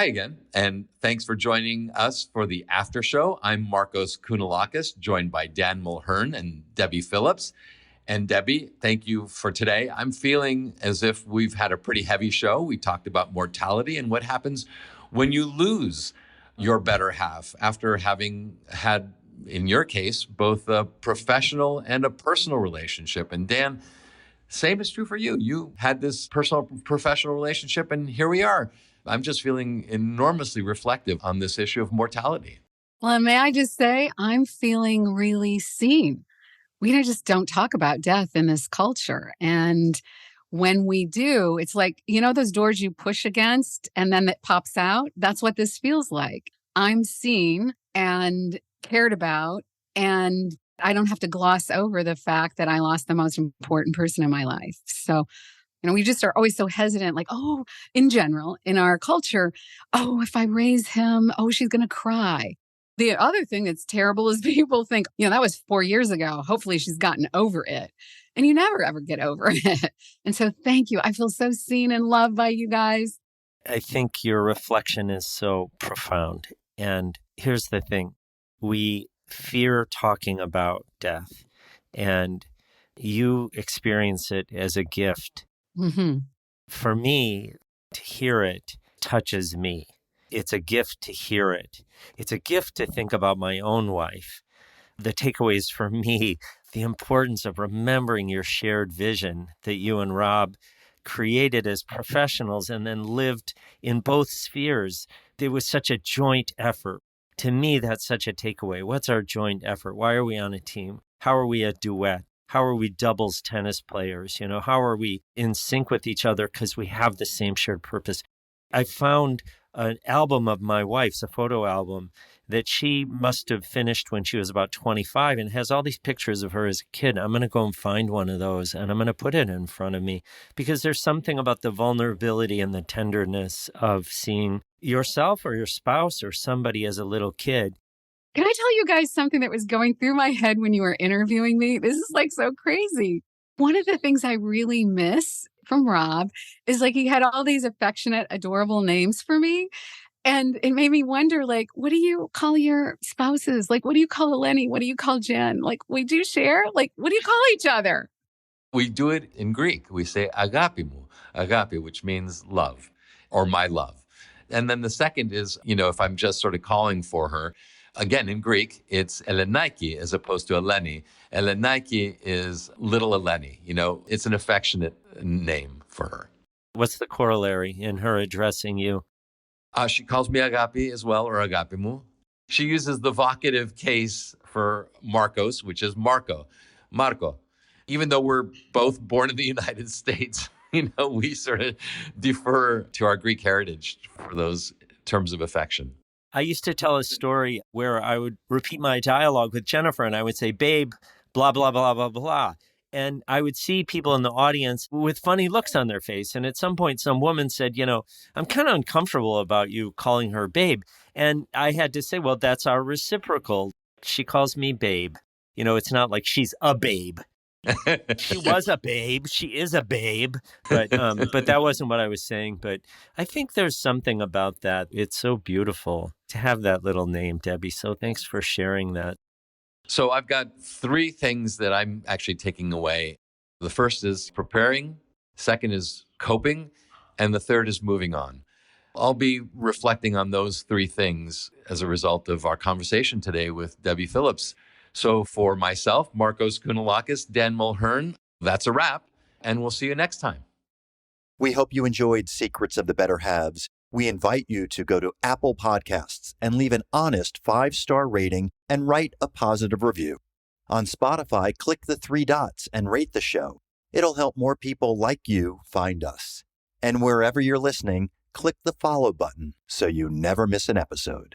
Hi again, and thanks for joining us for the after show. I'm Marcos Kounalakis, joined by Dan Mulhern and Debbie Phillips. And Debbie, thank you for today. I'm feeling as if we've had a pretty heavy show. We talked about mortality and what happens when you lose your better half after having had, in your case, both a professional and a personal relationship. And Dan, same is true for you. You had this personal professional relationship, and here we are. I'm just feeling enormously reflective on this issue of mortality. Well, and may I just say, I'm feeling really seen. We just don't talk about death in this culture. And when we do, it's like, those doors you push against and then it pops out? That's what this feels like. I'm seen and cared about, and I don't have to gloss over the fact that I lost the most important person in my life. So, we just are always so hesitant, like, oh, in general, in our culture, oh, if I raise him, oh, she's going to cry. The other thing that's terrible is people think, that was 4 years ago. Hopefully she's gotten over it. And you never, ever get over it. And so thank you. I feel so seen and loved by you guys. I think your reflection is so profound. And here's the thing. We fear talking about death, and you experience it as a gift. Mm-hmm. For me, to hear it touches me. It's a gift to hear it. It's a gift to think about my own wife. The takeaways for me, the importance of remembering your shared vision that you and Rob created as professionals and then lived in both spheres. It was such a joint effort. To me, that's such a takeaway. What's our joint effort? Why are we on a team? How are we a duet? How are we doubles tennis players? How are we in sync with each other because we have the same shared purpose? I found an album of my wife's, a photo album that she must have finished when she was about 25, and has all these pictures of her as a kid. I'm going to go and find one of those, and I'm going to put it in front of me, because there's something about the vulnerability and the tenderness of seeing yourself or your spouse or somebody as a little kid. Can I tell you guys something that was going through my head when you were interviewing me? This is like so crazy. One of the things I really miss from Rob is like he had all these affectionate, adorable names for me. And it made me wonder, like, what do you call your spouses? Like, what do you call Eleni? What do you call Jen? Like, we do share? Like, what do you call each other? We do it in Greek. We say agapimu, agape, which means love or my love. And then the second is, if I'm just sort of calling for her, again, in Greek, it's Eleniki as opposed to Eleni. Eleniki is little Eleni. It's an affectionate name for her. What's the corollary in her addressing you? She calls me Agapi as well, or Agapimu. She uses the vocative case for Marcos, which is Marco. Even though we're both born in the United States, we sort of defer to our Greek heritage for those terms of affection. I used to tell a story where I would repeat my dialogue with Jennifer, and I would say, babe, blah, blah, blah, blah, blah. And I would see people in the audience with funny looks on their face. And at some point, some woman said, I'm kind of uncomfortable about you calling her babe. And I had to say, well, that's our reciprocal. She calls me babe. It's not like she's a babe. She was a babe. She is a babe. But that wasn't what I was saying. But I think there's something about that. It's so beautiful to have that little name, Debbie. So thanks for sharing that. So I've got 3 things that I'm actually taking away. The first is preparing, second is coping, and the third is moving on. I'll be reflecting on those 3 things as a result of our conversation today with Debbie Phillips. So for myself, Marcos Kounalakis, Dan Mulhern, that's a wrap, and we'll see you next time. We hope you enjoyed Secrets of the Better Halves. We invite you to go to Apple Podcasts and leave an honest 5-star rating and write a positive review. On Spotify, click the 3 dots and rate the show. It'll help more people like you find us. And wherever you're listening, click the follow button so you never miss an episode.